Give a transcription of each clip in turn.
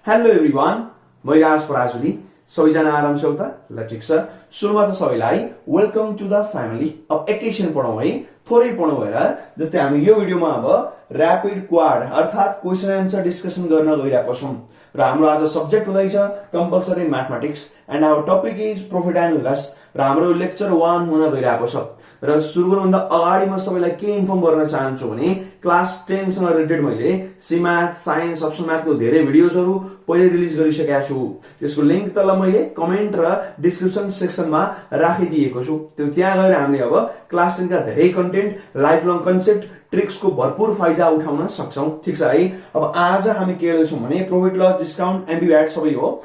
Hello everyone, म राज पराजुली। सबैजना आराम छौ त? ल ठिक छ। सुरुमा त सबैलाई वेलकम टु द फ्यामिली। अब एकैछिन पढौँ है, थोरै पढौँ हेर। जस्तै हामी यो भिडियोमा अब ऱ्यापिड क्वाड अर्थात् क्वेसन एन्सर डिस्कसन गर्न गइरहेको छौँ र हाम्रो आज सब्जेक्ट हुँदैछ compulsory mathematics and our topic is profit and loss र हाम्रो लेक्चर 1 हुन गइरहेको छ। र सुरु गर्नुभन्दा अगाडि म सबैलाई के इन्फर्म गर्न चाहन्छु भने क्लास 10 सँग रिलेटेड मैले सी म्याथ, साइन्स, अप्सन म्याथको धेरै भिडियोजहरु पहिले रिलिज गरिसकेको छु। त्यसको लिंक तल मैले कमेन्ट र डिस्क्रिप्सन सेक्सनमा राखिदिएको छु। त्यो त्यहाँ गएर हामीले अब क्लास 10 का धेरै content, life long concept, tricks को भरपूर फाइदा उठाउन सक्छौं। ठीक छ है। अब आज हामी के गर्दैछौं भने प्रॉफिट लस डिस्काउन्ट एमबी सबै हो।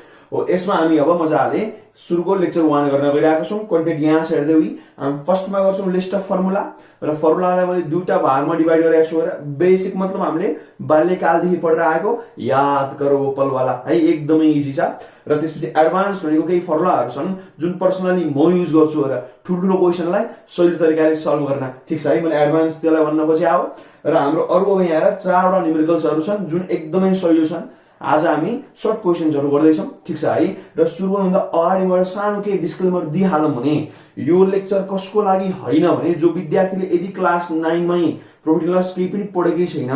यसमा हामी अब मजाले सुरुको लेक्चर 1 गर्न गइरहेका छौं। कन्टेन्ट यहाँ छ हेर्दै हुई। हामी फर्स्टमा गर्छौं लिस्ट अफ फर्मुला र फर्मुलालाई मैले दुईटा भागमा डिभाइड गरेको छु। बेसिक मतलब हामीले बाल्यकालदेखि पढेर आएको याद करो पल वाला है, एकदमै इजी छ। र त्यसपछि एडभान्स भनेको केही फर्मुलाहरु छन् जुन पर्सनली म युज गर्छु र ठुलठुलो क्वेशनलाई सजिलो तरिकाले सल्भ गर्न। ठीक छ है। मैले एडभान्स त्यसलाई भन्न खोजे हो। र हाम्रो अर्को अब यहाँ 4वटा न्युमेरिकल्सहरु छन् जुन एकदमै सजिलो छन्। आज हामी सर्ट क्वेशन्सहरु गर्दैछौं। ठीक छ है। र सुरु गर्नुभन्दा अगाडि म सानो के डिस्क्लेमर दिइहालौं भने यो लेक्चर कसको लागि हैन भने जो विद्यार्थीले यदि क्लास 9 मै प्रॉफिट लस केही पनि पढेकै छैन,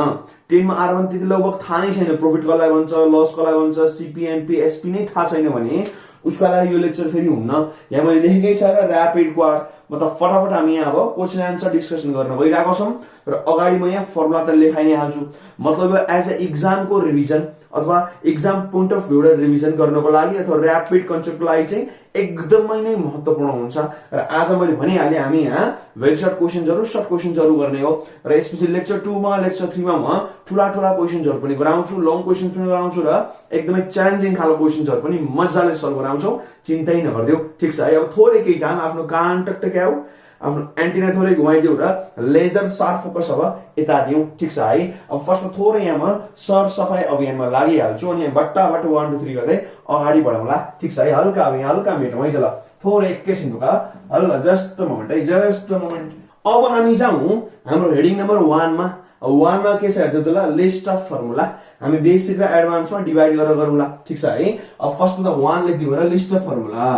10 मा आएर पनि त्यति लगभग थाहा नै छैन प्रॉफिट कसलाई भन्छ, लस कसलाई भन्छ, सीपी, एमपी, एसपी नै थाहा छैन भने उसको लागि यो लेक्चर फेरि हुन्न। यहाँ मैले लेखेकै छ र र्यापिड क्वाड मतलब फटाफट हामी यहाँ अब क्वेशन एन्सर डिस्कसन गर्न गइरहेको छौं र अगाडि म यहाँ फर्मुला त लेखाइ नै हाल्छु। मतलब एज अ एक्जाम को रिभिजन अथवा एक्जाम पोइन्ट अफ भ्यूबाट रिभिजन गर्नको लागि अथवा र्यापिड कन्सेप्टको लागि चाहिँ एकदमै नै महत्त्वपूर्ण हुन्छ। र आज मैले भनिहाले हामी यहाँ भेरी सर्ट क्वेशन्सहरु गर्ने हो। र यसपछि लेक्चर 2 मा लेक्चर 3 मा म ठूला क्वेशन्सहरु पनि गराउँछु, लङ क्वेशन्स पनि गराउँछु र एकदमै च्यालेन्जिङ खालको क्वेशन्सहरु पनि मजाले सल्भ गराउँछु। चिन्तै नगर्दियौ। ठीक छ है। अब थोरै केही टाइम आफ्नो कान टकटक्याउ, आफ्नो एन्टिना थोरै घुमाइदिउ र लेजर शार्प फोकस अब यता दिउ। ठीक छ है। अब फर्स्टमा थोरै यहाँ म सर सफाई अभियानमा लागिहाल्छु अनि बट्टाबाट 1 2 3 गर्दै अगाडि बढाउँला। ठीक छ है। हल्का अब यहाँ हल्का मेटौँ है त ल। थोरै एकैछिन रुका। हल्ला जस्ट अ मोमेन्ट है, जस्ट अ मोमेन्ट। अब हामी जाउँ हाम्रो हेडिङ नम्बर 1 मा। 1 मा के छ हेर्दै त ल, लिस्ट अफ फर्मुला। हामी बेसिक र एडभान्समा डिभाइड गरेर गरौँला। ठीक छ है। अब फर्स्टमा त 1 लेख्दिउ र list of formula,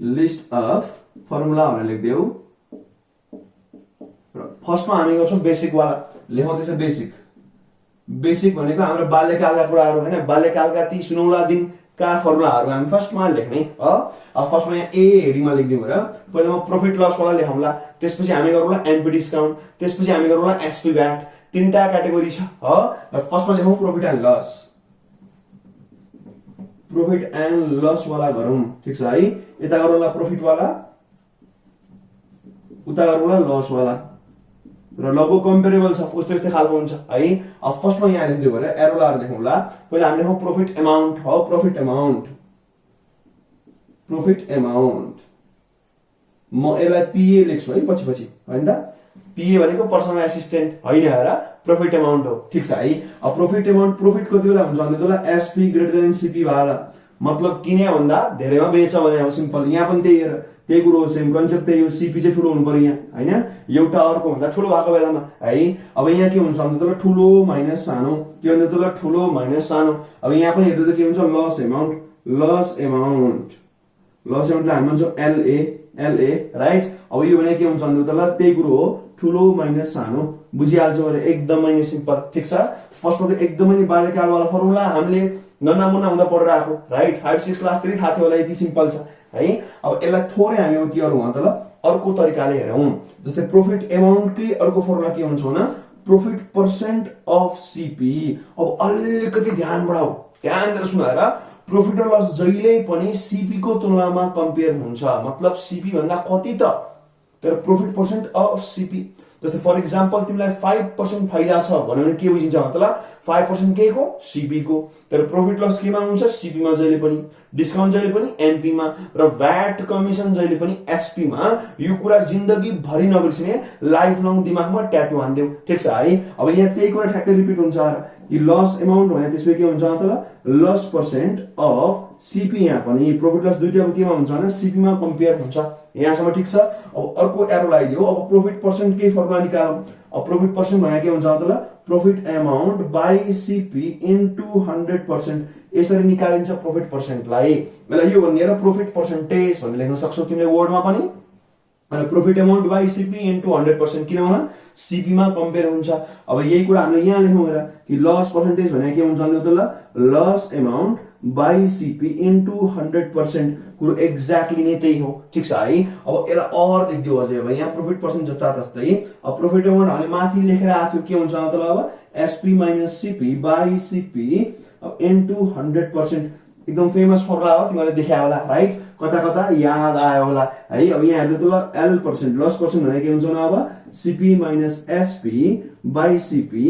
list of formula भनेर लेख्दिउ। र फर्स्टमा हामी गर्छौं बेसिक वाला। लेखौं त्यसो बेसिक। बेसिक भनेको हाम्रो बाल्यकालका कुराहरु हैन, बाल्यकालका ती सुनौला दिनका फर्मुलाहरु हामी फर्स्टमा लेख्ने हो। अब फर्स्टमा यहाँ ए हेडिङमा लेख्दिउ र पहिला म प्रॉफिट लस वाला लेखौँला। त्यसपछि हामी गरौँला एमपी डिस्काउन्ट, त्यसपछि हामी गरौँला एसपी भ्याट। तीनटा क्याटेगोरी छ हो। र फर्स्टमा लेखौं profit and loss, profit and loss वाला गरौँ। ठीक छ है। यता गरौँला प्रॉफिट वाला, उता गरौँला लस वाला र लगभग कम्पेरेबल छ, उस्तै खालको हुन्छ है। अब फर्स्टमा यहाँ लेख्दिउ भने एरो लगाएर लेखौँला। पहिला हामी लेखौं प्रॉफिट अमाउन्ट हो, प्रॉफिट अमाउन्ट, प्रॉफिट अमाउन्ट। म यसलाई पीए लेख्छु है पछि हैन त। पीए भनेको पर्सनल एसिस्टेन्ट हैन र प्रॉफिट अमाउन्ट हो। ठीक छ है। अब प्रॉफिट अमाउन्ट प्रॉफिट कति बेला हुन्छ भन्दा होला एसपी ग्रेटर देन सीपी वाला। मतलब किने भन्दा धेरैमा बेच भने अब सिम्पल यहाँ पनि त्यही कुरो हो, सेम कन्सेप्ट त्यही हो। सीपी चाहिँ ठुलो हुनु पर्यो यहाँ हैन, एउटा अर्को भन्दा ठुलो भएको बेलामा है। अब यहाँ के हुन्छ भन्दा त ठुलो माइनस सानो, के भन्दा त ठुलो माइनस सानो। अब यहाँ पनि हेर्दा त के हुन्छ loss amount, loss amount, loss अमाउन्टलाई हामी भन्छौं एलए राइट। अब यो भने के हुन्छ भन्दा त त्यही कुरो हो, ठुलो माइनस सानो। बुझिहाल्छौ भने एकदमै नै सिम्पल। ठीक छ। फर्स्टमा त एकदमै नै बाल्यकाल वाला फर्मुला हामीले गन्ना मुन्ना हुँदा पढेर आएको राइट। 5 6 क्लास त्यही थाहा थियो होला, यति सिम्पल छ है। अब यसलाई थोरै हामी अब के गरौँ त ल, अर्को तरिकाले हेरौँ। जस्तै प्रॉफिट अमाउन्टकै अर्को फर्मुला के हुन्छ भने प्रॉफिट पर्सेन्ट अफ सीपी। अब अलिकति ध्यान बढाऊ, ध्यान दिएर सुन हेर। प्रॉफिट र लस जहिले पनि सीपी को तुलनामा कम्पेयर हुन्छ। मतलब सीपी भन्दा कति त, तर प्रॉफिट पर्सेन्ट अफ सीपी। जस्तै फर एक्जाम्पल तिमीलाई 5% फाइदा छ भन्यो भने के बुझिन्छ मतलब 5% के को, सीपी को। तर प्रॉफिट लस केमा हुन्छ, सीपी मा जहिले पनि, डिस्काउन्ट जहिले पनि एमपी मा र भ्याट कमिसन जहिले पनि एसपी मा। यो कुरा जिन्दगी भरि नबिर्सिने, लाइफ लङ दिमागमा ट्याटु हान्देऊ। ठीक छ है। अब यहाँ त्यही कुरा ठ्याक्कै रिपिट हुन्छ कि लस अमाउन्ट भने त्यसपछि के हुन्छ त लस पर्सेन्ट अफ सीपी। यहाँ पनि प्रॉफिट लस दुईटा अब केमा हुन्छ भने सीपी मा कम्पेयर हुन्छ। यहाँसम्म ठीक छ। अब अर्को एरो लगाइदियो। अब प्रॉफिट पर्सेन्ट के फर्मुला निकालौं। अब प्रॉफिट पर्सेन्ट भने के हुन्छ त profit amount by CP into 100%, यसरी निकालिन्छ प्रॉफिट पर्सेन्टलाई। मतलब यो भनेर प्रॉफिट पर्सेन्टेज भनेर लेख्न सक्छौ तिमीले वर्डमा पनि। अनि profit amount by CP into 100%, किनभने सीपी मा कम्पेयर हुन्छ। अब यही कुरा हामीले यहाँ लेख्नु हेर कि लस पर्सेन्टेज भने के हुन्छ भन्दा त loss amount by CP into 100%, कुरो एक्ज्याक्टली नै त्यही हो, ठीक छ है। अब यसलाई और लेख्दियो अझै, अब यहाँ प्रॉफिट पर्सेन्ट जस्ता तस्तै अब प्रॉफिट अमाउन्ट हामीले माथि लेखेर आथ्यो के हुन्छ मतलब अब SP minus CP by CP into 100%, एकदम फेमस फर्मुला हो, तिमीले देखायो होला राइट, कता कता याद आयो होला है। अब यहाँ हेर्दै त एल पर्सेन्ट लस पर्सेन्ट भने के हुन्छ भने अब CP minus SP by CP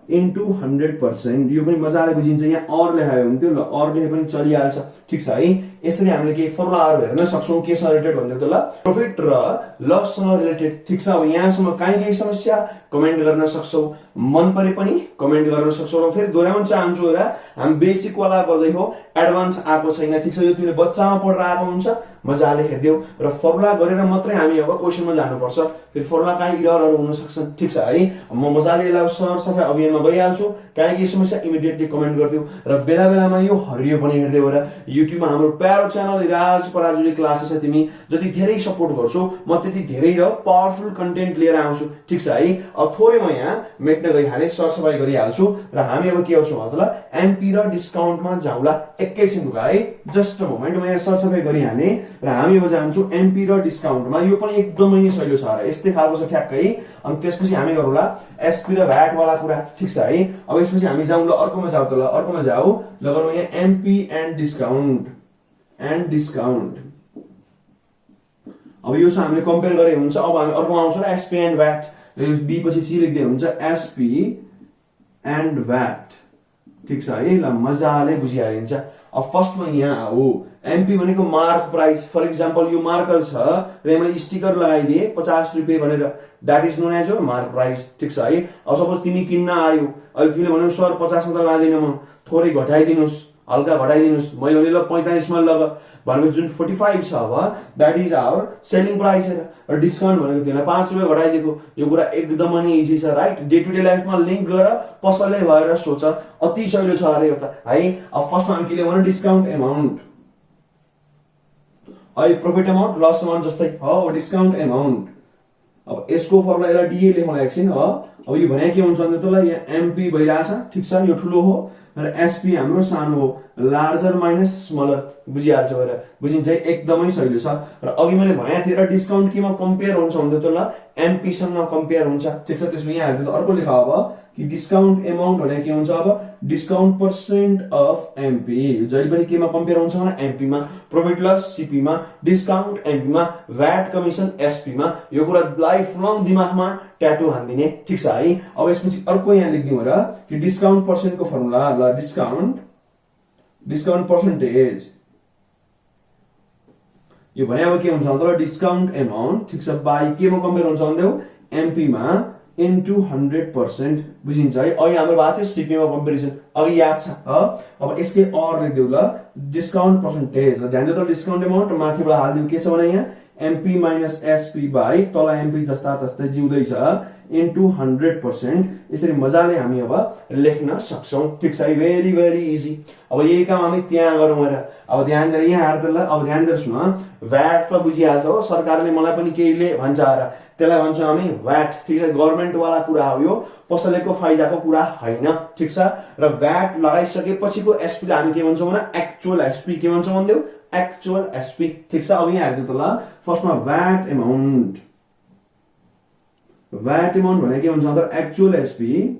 into 100%, यो पनि मजाले बुझिन्छ। यहाँ और लेखायो भने त्यो और लेखे पनि चलिहाल्छ, ठीक छ है। यसरी हामीले के फर्मुलाहरु हेर्न सक्छौं केसँग रिलेटेड भन्दै त ल प्रॉफिट र लससँग रिलेटेड, ठीक छ। अब यहाँसम्म काहीँ समस्या कमेन्ट गर्न सक्छौ, मन परे पनि कमेन्ट गर्न सक्छौ। र फेरि दोहोर्याउन चाहन्छु र हामी बेसिक वाला गर्दै हो, एडभान्स आएको छैन, ठीक छ। यो तिमीले बच्चामा पढेर आएको हुन्छ, मजाले हेर्दियौ र फर्मुला गरेर मात्रै हामी अब क्वेशनमा जानुपर्छ, फेरि फर्मुला काहीँ इररहरु हुन सक्छन्, ठीक छ है। म मजाले यसलाई सरसफाइ अभियानमा गइहाल्छु, काहीँ समस्या इमिडिएटली कमेन्ट गरिदिउ र बेला बेलामा यो हरियो पनि हेर्दै हो र युट्युबमा हाम्रो प्यारो च्यानल इराज पराजुली क्लासेस छ, तिमी जति धेरै सपोर्ट गर्छौ म त्यति धेरै र पावरफुल कन्टेन्ट लिएर आउँछु, ठीक छ है। अब थोरै म यहाँ मेट्न गइहाले, सरसफाइ गरिहाल्छु र हामी अब के गर्छौँ मतलब एमपी र डिस्काउन्टमा जाउँला एकैछिन रुक है, जस्ट अ मोमेन्ट। म यहाँ सरसफाइ गरिहाले र हामी अब जान्छौँ एमपी र डिस्काउन्टमा। यो पनि एकदमै नै सजिलो छ र यस्तै खालको छ ठ्याक्कै। अनि त्यसपछि हामी गरौँला एसपी र भ्याट वाला कुरा, ठीक छ है। अब यसपछि हामी जाउँ ल अर्कोमा जाऊ, त ल अर्कोमा जाऊ, ल गरौँ यहाँ एमपी एन्ड डिस्काउन्ट। अब यो चाहिँ हामीले कम्पेयर गरे हुन्छ। अब हामी अर्कोमा आउँछ र एसपी एन्ड भ्याट, बी पछि सी लेख्दै हुन्छ एसपी एन्ड भ्याट, ठीक छ है। ल मजाले बुझिहालिन्छ। अब फर्स्टमा यहाँ हो एमपी भनेको मार्क प्राइस, फर एक्जाम्पल यो मार्कर छ र मैले स्टिकर लगाइदिए 50 रुपैयाँ भनेर, that is known as your mark price, ठीक छ है। अब सपोज तिमी किन्न आयो, अहिले तिमीले भन्यौ सर 50 मा त लाँदैन, म थोरै घटाइदिनुस्, हल्का घटाइदिनुस्, मैले भने ल 45 मा लग भनेको जुन 45 छ अब that is our selling price र डिस्काउन्ट भनेको तिमीलाई 5 रुपैयाँ घटाइदिएको। यो कुरा एकदमै नै इजी छ राइट, डे टु डे लाइफमा लिंक गर, पसलले भएर सोच, अति सजिलो छ अरे यो त है। अब फर्स्टमा हामी के लेख्यौँ डिस्काउन्ट अमाउन्ट, अहिले प्रॉफिट अमाउन्ट लस अमाउन्ट जस्तै हो डिस्काउन्ट अमाउन्ट। अब यसको फर्मुला यसलाई डीए लेखौँ एकछिन हो। अब यो भने के हुन्छ भने त ल यहाँ एमपी भइराछ, ठीक छ, यो ठुलो हो र एसपी हाम्रो सानो हो, लार्जर माइनस स्मलर, बुझिहाल्छ भएर बुझिन्छ है, एकदमै सजिलो छ। र अघि मैले भनेको थिएँ र डिस्काउन्ट केमा कम्पेयर हुन्छ भन्दा त ल एमपी सँग कम्पेयर हुन्छ, ठीक छ। त्यसमा यहाँ हेर्दा त अर्को लेखा अब कि डिस्काउन्ट अमाउन्ट भने के हुन्छ अब डिस्काउन्ट पर्सेन्ट अफ एमपी, जहिले पनि केमा कम्पेयर हुन्छ भने एमपी मा, प्रॉफिट लस सीपी मा, डिस्काउन्ट एमपी मा, भ्याट कमिसन एसपी मा। यो कुरा लाइफ लङ दिमागमा ट्याटु हान्दिने, ठीक छ है। अब यसपछि अर्को यहाँ लेख्दिउँ र कि डिस्काउन्ट पर्सेन्टको फर्मुला ल डिस्काउन्ट पर्सेन्टेज, यो भने अब के हुन्छ भन्दा डिस्काउन्ट अमाउन्ट, ठीक छ, बाई केमा कम्पेयर हुन्छ भन्दै एमपी मा इन्टु 100%, बुझिन्छ है। अहिले हाम्रो भएको थियो सीपी मा कम्पेरिजन, अघि याद छ। अब यसकै और लेख्दिउ ल डिस्काउन्ट पर्सेन्टेज, ध्यान दियो त डिस्काउन्ट अमाउन्ट माथिबाट हाल्दिउ के छ भने यहाँ एमपी माइनस एसपी बाई तल एमपी जस्ता तस्तै जिउँदैछ इन्टु 100%, यसरी मजाले हामी अब लेख्न सक्छौं, ठीक छ। Very very easy. अब यही काम हामी त्यहाँ गरौँ र अब ध्यान दिएर यहाँ हेर्दा ल, अब ध्यान दिएर सुन, भ्याट त बुझिहाल्छ हो, सरकारले मलाई पनि केहीले भन्छ र त्यसलाई भन्छौँ हामी भ्याट, ठीक छ। गभर्नमेन्ट वाला कुरा हो यो, पसलेको फाइदाको कुरा हैन, ठीक छ। र भ्याट लगाइसकेपछिको एसपी लाई हामी के भन्छौँ भने एक्चुअल एसपी, के भन्छौँ भन्दिउ एक्चुअल एसपी, ठीक छ। अब यहाँ हेर्दै त ल फर्स्टमा भ्याट अमाउन्ट भने के हुन्छ भन्दा actual SP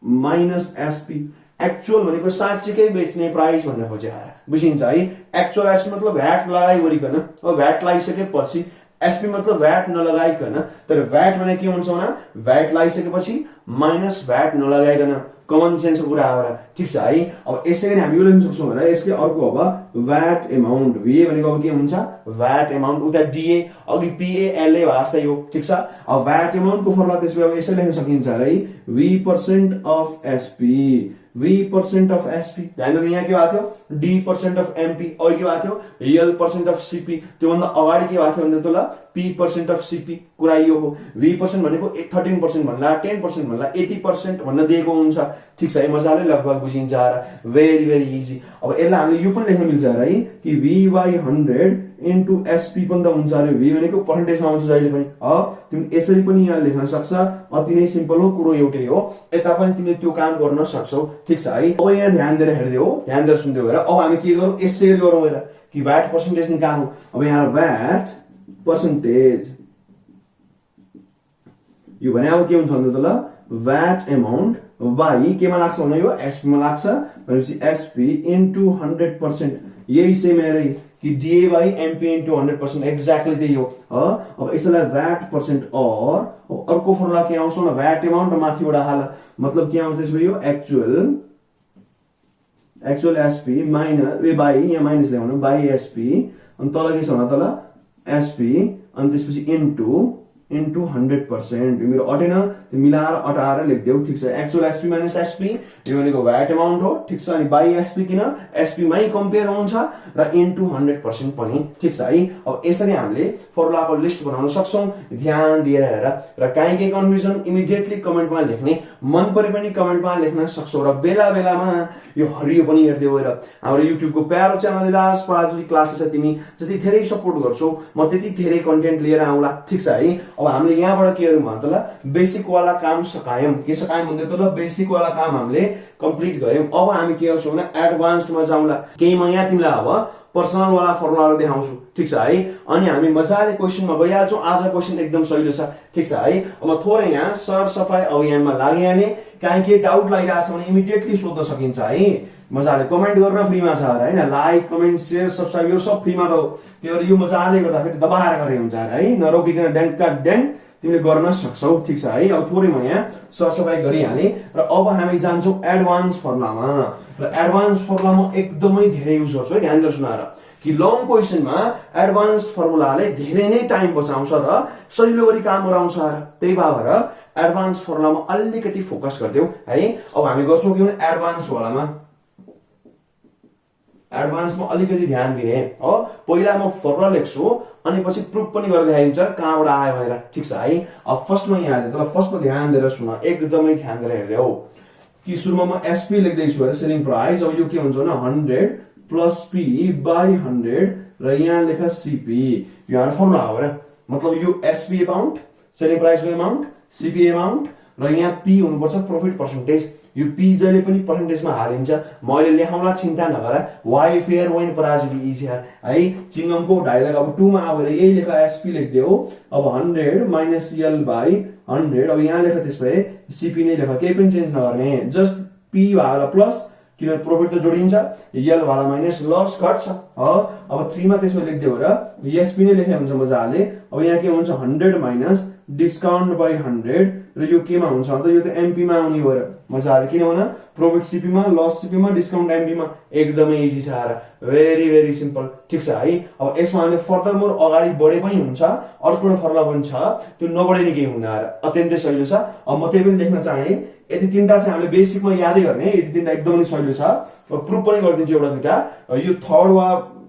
minus SP. Actual भनेको साँच्चीकै बेच्ने प्राइस भन्न खोजे, बुझिन्छ है। एक्चुअल एसपी मतलब भ्याट लगाइवरिकन, अब भ्याट लगाइसकेपछि एसपी मतलब भ्याट नलगाइकन, तर भ्याट भने के हुन्छ भने भ्याट लगाइसकेपछि माइनस भ्याट नलगाइकन, कमन सेन्सको कुरा हो र, ठीक छ है। अब यसै गरी हामी यो लेख्न सक्छौँ भने यसकै अर्को अब भ्याट अमाउन्ट, भीए भनेको अब के हुन्छ भ्याट अमाउन्ट, उता डीए अघि पीएएलए वास्तै हो, ठीक छ। अब भ्याट अमाउन्टको फर्मुला त्यसो अब यसै लेख्न सकिन्छ है, V% of SP v% of SP, ध्यान दिनु यहाँ के भएको थियो d% अफ एमपी, अहिले के भएको थियो l% अफ सीपी, त्यो भन्दा अगाडि के भएको थियो भन्दा त ल p% अफ सीपी। कुरा यो हो v% भनेको 13% भन्ला 10% भन्ला 80% भन्न दिएको हुन्छ, ठीक छ है, मजाले लगभग बुझिन्छ र भेरी भेरी इजी। अब यसलाई हामीले यो पनि लेख्न मिल्छ है कि v/100 इन्टु एसपी पनि त हुन्छ अरे, v भनेको पर्सेन्टेजमा आउँछ जहिले पनि, तिमीले यसरी पनि यहाँ लेख्न सक्छ, अति नै सिम्पल हो, कुरो एउटै हो, यता पनि तिमीले त्यो काम गर्न सक्छौ, ठीक छ है। अब यहाँ ध्यान दिएर हेर्दै हो, ध्यान दिएर सुन्दै हो। अब हामी के गरौँ, यसरी गरौँ हेर कि भ्याट पर्सेन्टेज निकाल्नु। अब यहाँ भ्याट पर्सेन्टेज यो भने अब के हुन्छ भन्दा त ल भ्याट एमाउन्ट बाई केमा लाग्छ भने यो एसपी मा लाग्छ भनेपछि एसपी इन्टु 100%, यही सेम हेरै कि DA by MP into 100%, exactly त्यही हो। अब यसलाई भ्याट पर्सेन्ट और अर्को फर्मुला के आउँछ न भ्याट एमाउन्ट माथिबाट हाल, मतलब के आउँछ त्यसमा यो actual SP minus A by, यहाँ माइनस ल्याउनु बाई एसपी, अनि तल के छ भने तल एसपी अनि त्यसपछि इन्टु 100%, मेरो अटेन त्यो मिलाएर अटाएर लेख्देऊ, ठीक छ। एक्चुअल एसपी माइनस एसपी यो भनेको भ्याट एमाउन्ट हो, ठीक छ, अनि बाई एसपी किन एसपी मै कम्पेयर हुन्छ र इन्टु 100% पनि, ठीक छ है। अब यसरी हामीले फर्मुलाको लिस्ट बनाउन सक्छौं, ध्यान दिएर हेर, र काहीँ केही कन्फ्युजन इमिडिएटली कमेन्टमा लेख्ने, मन परे पनि कमेन्टमा लेख्न सक्छौ, र बेला बेलामा यो हरियो पनि हेर्दै हो। हाम्रो युट्युबको प्यारो च्यानल इलाज पराजुली क्लासेस, तिमी जति धेरै सपोर्ट गर्छौ म त्यति धेरै कन्टेन्ट लिएर आउँला, ठीक छ है। अब हामीले यहाँबाट के गरौँ भन्छ ल बेसिक वाला काम सकायौं, के सकायौं भन्दै त ल बेसिक वाला काम हामीले कम्प्लिट गर्यौं। अब हामी के गर्छौँ भने एडभान्स्डमा जाउँला, केही म यहाँ तिमीलाई अब पर्सनल वाला फर्मुलाहरु देखाउँछु, ठीक छ है। अनि हामी मजाले क्वेशनमा गइहाल्छौं, आज क्वेशन एकदम सजिलो छ, ठीक छ है। अब थोरै यहाँ सरसफाई अभियानमा लागिहाल्ने, काहीँ के डाउट लागिरहेछ भने इमिडिएटली सोध्न सकिन्छ है, मजाले कमेन्ट गर्न फ्रीमा छ हैन, लाइक कमेन्ट शेयर सब्स्क्राइब यो सब फ्रीमा त हो, त्यो यो मजाले गर्दाखेरि दबाएर गरे हुन्छ है, नरोकिकन ड्याङका ड्याङ तिमीले गर्न सक्छौ, ठीक छ है। अब थोरै म यहाँ सरसफाई गरिहाले र अब हामी जान्छौं एडभान्स फर्मुलामा, र एडभान्स फर्मुलामा एकदमै धेरै युज गर्छु है, ध्यान दिएर सुनाएर कि लङ क्वेशनमा एडभान्स फर्मुलाले धेरै नै टाइम बचाउँछ र सजिलो गरी काम गराउँछ, त्यही भएर एडभान्स फर्मुलामा अलिकति फोकस गर्दियौ है। अब हामी गर्छौं के भने एडभान्स वालामा, एडभान्समा अलिकति ध्यान दिने हो, पहिला म फर्मुला लेख्छु अनि पछि प्रुफ पनि गर्दै आइन्छ कहाँबाट आयो भनेर, ठीक छ है। अब फर्स्टमा यहाँ हेर्दै त फर्स्टमा ध्यान दिएर सुन, एकदमै ध्यान दिएर हेर्दै हो कि सुरुमा म एसपी लेख्दै छु सेलिङ प्राइस। अब यो के हुन्छ भने 100 प्लस पी बाई 100 र यहाँ लेखा सीपी, यो हाम्रो फर्मुला हो र, मतलब यो एसपी अमाउन्ट सेलिङ प्राइसको अमाउन्ट, सीपी अमाउन्ट र यहाँ पी हुनुपर्छ प्रॉफिट पर्सेन्टेज, यो पी जहिले पनि पर्सेन्टेजमा हालिन्छ, मैले लेखाउला चिन्ता नगर, why fear when Parajuli is here है। चिङमको डायलग अब 2 मा आएर यही लेखा एसपी लेख्दियो, अब 100 माइनस एल बाई 100, अब यहाँ लेखा त्यसपछि सीपी नै लेखा, केही पनि चेन्ज नगर्ने, जस्ट पी वाला प्लस किन प्रॉफिट त जोडिन्छ, एल वाला माइनस लस घट्छ, अब 3 मा त्यसो लेख्दियो र एसपी नै लेखे हुन्छ मजाले। अब यहाँ के हुन्छ 100 माइनस डिस्काउन्ट बाई 100 र यो केमा हुन्छ भन्दा यो त एमपी मा आउने हो र मजाले, किनभने प्रॉफिट सीपी मा लस सीपी मा डिस्काउन्ट एमपी मा, एकदमै इजी छ र भेरी भेरी सिम्पल, ठीक छ है। अब यसमा हामीले फर्दर मोर अगाडि बढे पनि हुन्छ, अर्को फर्मुला पनि छ, त्यो नबढे नि केही हुन्न र अत्यन्तै सजिलो छ। अब म त्यही पनि लेख्न चाहे, यति तीनटा चाहिँ हामीले बेसिकमा यादै गर्ने, यति तीनटा एकदमै सजिलो छ, प्रुफ पनि गरिदिन्छु एउटा दुईटा। यो थर्ड वा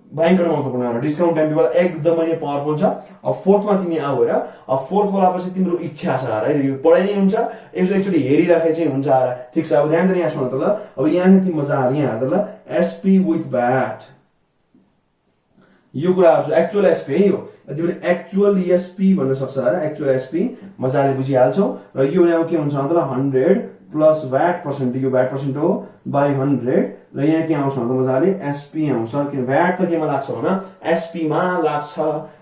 भयंकर महत्त्वपूर्ण, डिस्काउन्ट एमपी वाला एकदमै नै पावरफुल छ। अब फोर्थमा तिमी आऊ र, अब फोर्थ वाला पछि तिम्रो इच्छा छ है, यो पढाइ नै हुन्छ, यसो एकचोटि हेरिराखे चाहिँ हुन्छ र, ठीक छ। अब ध्यान दिएर यहाँ सुन त ल, अब यहाँ चाहिँ तिमी मजाले यहाँ हेर्दा ल एसपी विथ भ्याट, यो कुराहरु छ एक्चुअल एसपी है, यो तिमीले एक्चुअल एसपी भन्न सक्छ र एक्चुअल एसपी मजाले बुझिहाल्छौ। र यो यहाँ के हुन्छ भन्दा 100 प्लस भ्याट पर्सेन्ट, यो भ्याट पर्सेन्ट हो बाई 100 र यहाँ के आउँछ भन्दा मजाले एसपी आउँछ, किन भ्याट त केमा लाग्छ भने एसपी मा लाग्छ,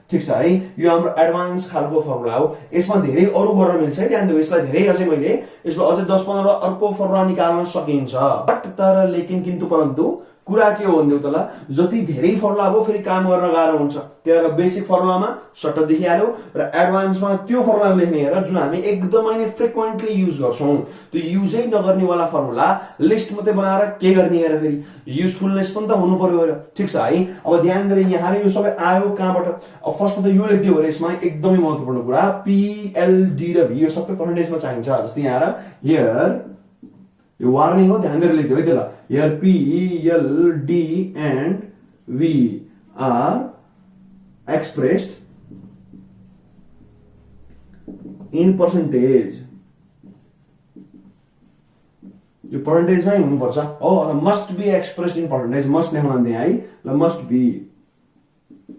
ठीक छ है। यो हाम्रो एडभान्स खालको फर्मुला हो, यसमा धेरै अरु गर्न मिल्छ है, ध्यान दिनु, यसलाई धेरै अझै मैले यसमा अझै 10-15 अर्को फर्मुला निकाल्न सकिन्छ, बट तर लेकिन किन्तु परन्तु कुरा के हो भन्दिउ त ल, जति धेरै फर्मुला हो फेरि काम गर्न गाह्रो हुन्छ, त्यही भएर बेसिक फर्मुलामा सट्ट देखिहाल्यो र एडभान्समा त्यो फर्मुला लेख्ने हेर जुन हामी एकदमै नै फ्रिक्वेन्टली युज गर्छौं, त्यो युजै नगर्ने वाला फर्मुला लिस्ट मात्रै बनाएर के गर्ने हेर, फेरि युजफुलनेस पनि त हुनु पर्यो हेर, ठीक छ है। अब ध्यान दिएर यहाँ यो सबै आयो कहाँबाट, अब फर्स्टमा त यो लेख्दियो हेर, यसमा एकदमै महत्त्वपूर्ण कुरा पी एल डी र भी यो सबै पर्सेन्टेजमा चाहिन्छ, जस्तै यहाँ हेर यो वार्निङ हो, ध्यान दिएर लेख्दियो है त ल। Here P, L, D and V are expressed in percentage। यो पर्सेन्टेजमै हुनुपर्छ हो, must be expressed in percentage, must लेख्न दिए है ल, मस्ट बी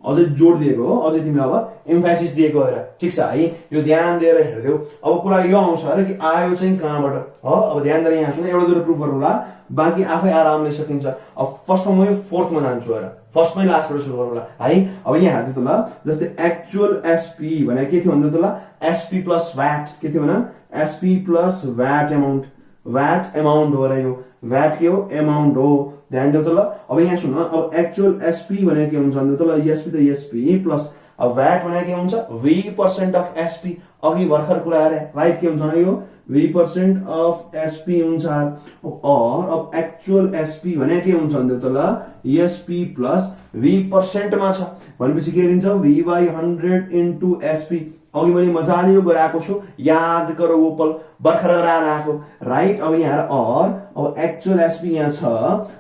अझै जोड दिएको हो, अझै तिमीले अब एम्फासिस दिएको हेर, ठिक छ है। यो ध्यान दिएर हेर्दियौ। अब कुरा यो आउँछ अरे कि आयो चाहिँ कहाँबाट हो, अब ध्यान दिएर यहाँ सुन, एउटा दुईवटा प्रुफ गरौँला, बाँकी आफै आरामले सकिन्छ। अब फर्स्टमा म यो फोर्थमा जान्छु हेर, फर्स्टमै लास्टबाट सुरु गरौँला है। अब यहाँ हेर्दै त ल, जस्तै एक्चुअल एसपी भने के थियो भन्दा त ल, एसपी प्लस भ्याट के थियो भन, SP plus VAT amount, VAT amount हो र यो, भ्याट के हो, एमाउन्ट हो, ध्यान दियो त ल। अब यहाँ सुन, अब एक्चुअल एसपी भने के हुन्छ भन्दा त ल, एसपी त एसपी प्लस अब भ्याट भने के हुन्छ, V% अफ एसपी, अघि भर्खर कुरा गरे राइट, के हुन्छ यो V% अफ एसपी हुन्छ। और अब एक्चुअल एसपी भने के हुन्छ भन्दा त ल, एसपी प्लस V% मा छ भनेपछि के दिन्छ, V/100 इन्टु एसपी। अघि मैले मजाले यो गराएको छु, याद गर वो पल भर्खर गराएको राइट। अब यहाँ और अब एक्चुअल एसपी यहाँ छ,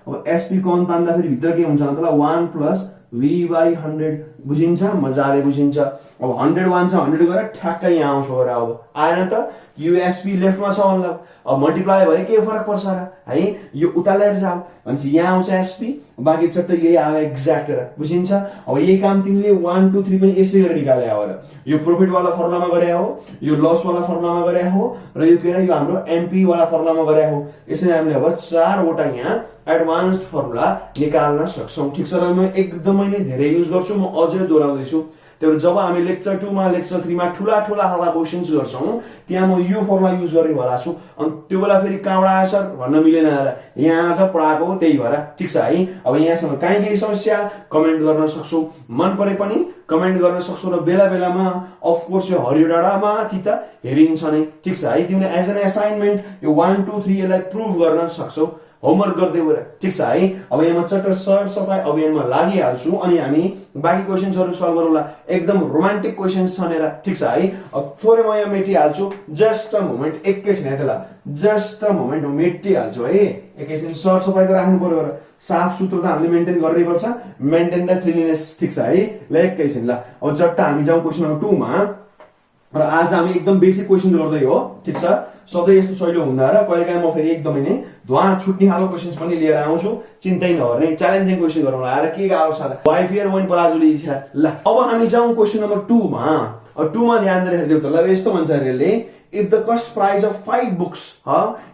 अब एसपी कौन तान्दा फेरि भित्र के हुन्छ भन्दा 1 प्लस V/100 बुझिन्छ, मजाले बुझिन्छ। अब 101 छ, 100 गरेर ठ्याक्कै यहाँ आउँछ र, अब आएन त, यूएसपी लेफ्टमा छ भन्दा अब मल्टिप्लाई भए के फरक पर्छ र है, यो उता लिएर जाऊ भनेपछि यहाँ आउँछ एसपी, बाँकी चट्ट यही आयो एक्ज्याक्ट र, बुझिन्छ। अब यही काम तिमीले 1 2 3 पनि यसै गरी निकाले हो र, यो प्रॉफिट वाला फर्मुलामा गरे हो, यो लस वाला फर्मुलामा गरे हो र यो के यो हाम्रो एमपी वाला फर्मुलामा गरे हो। यसरी हामीले अब 4 वटा यहाँ एडभान्स्ड फर्मुला निकाल्न सक्छौं, ठीक छ र। म एकदमै नै धेरै युज गर्छु, म अझै दोहोऱ्याउँदै छु। त्यही जब हामी लेक्चर 2 मा लेक्चर 3 मा ठुला ठुला खालका क्वेशन्स गर्छौं, त्यहाँ म यो फर्मुला युज गरिरहेको छु। अनि त्यो बेला फेरि कहाँबाट आयो सर भन्न मिलेन र, यहाँ आज पढाएको हो त्यही भएर, ठीक छ है। अब यहाँसम्म काहीँ केही समस्या कमेन्ट गर्न सक्छौ, मन परे पनि कमेन्ट गर्न सक्छौ र बेला बेलामा अफ कोर्स यो हरियो डाँडा माथि त हेरिन्छ नै, ठीक छ है। तिमीले एज एन असाइनमेन्ट यो 1 2 3 यसलाई प्रुभ गर्न सक्छौ, होमवर्क गर्दै गएर, ठीक छ है। अब यहाँ चट्ट सर सफाई अभियानमा लागिहाल्छु अनि हामी बाँकी क्वेशन्सहरु सल्भ गरौँला। एकदम रोमान्टिक क्वेशन्स छनेर, ठीक छ है। अब थोरै म यहाँ मेटिहाल्छु, जस्ट अ मोमेन्ट, एकैछिन है त्यसलाई, जस्ट अ मोमेन्ट म मेटिहाल्छु है, एकैछिन। सर सफाई त राख्नु पर्यो र, साफ सुथरो त हामीले मेन्टेन गर्नै पर्छ, मेन्टेन द क्लिननेस, ठीक छ है। ल एकैछिन ल, अब झट्ट हामी जाउँ क्वेशन नम्बर 2 मा। र आज हामी एकदम बेसिक क्वेशन गर्दै हो, ठीक छ। सधैँ यस्तो सहिलो हुँदा र कहिलेकाहीँ म फेरि एकदमै नै धुवा छुट्ने खालको क्वेशन्स पनि लिएर आउँछु, चिन्तै नगर्ने, च्यालेन्जिङ क्वेशन गरौँला। आएर के गाह्रो छ र, वाइ फियर वेन पराजुली इच्छा। ल अब हामी जाउँ क्वेशन नम्बर 2 मा। अब 2 मा ध्यान दिएर हेर्दियौ त ल, यस्तो भन्छ यसले, if the cost price of 5 books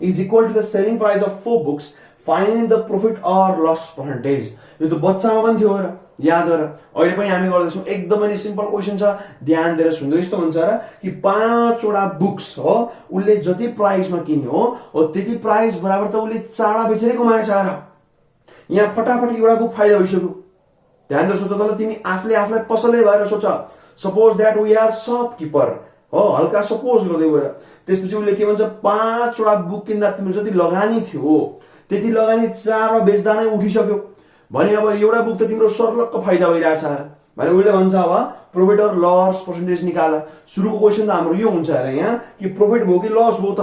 is equal to the selling price of 4 books, find the profit or loss percentage. यो त बच्चामा पनि थियो र, याद गर, अहिले पनि हामी गर्दैछौँ। एकदमै नै सिम्पल क्वेशन छ, ध्यान दिएर सुन्नु। यस्तो हुन्छ र कि 5 वटा बुक्स हो, उसले जति प्राइसमा किन्यो हो त्यति प्राइस बराबर त उसले 4 बेचेरै कमाएछ र। यहाँ फटाफट एउटा बुक फाइदा भइसक्यो। ध्यान दिएर सोच त ल, तिमी आफूले आफूलाई पसलै भएर सोच। सपोज दैट वी आर शपकीपर हो, हल्का सपोज गर्दै गएर त्यसपछि उसले के भन्छ, 5 वटा बुक किन्दा तिम्रो जति लगानी थियो त्यति लगानी 4 बेच्दा नै उठिसक्यो भने अब एउटा बुक त तिम्रो सर्लक्क फाइदा भइरहेछ भने उसले भन्छ अब प्रॉफिट और लस पर्सेन्टेज निकाल। सुरुको क्वेशन त हाम्रो यो हुन्छ हेर यहाँ कि प्रॉफिट भयो कि लस भयो त,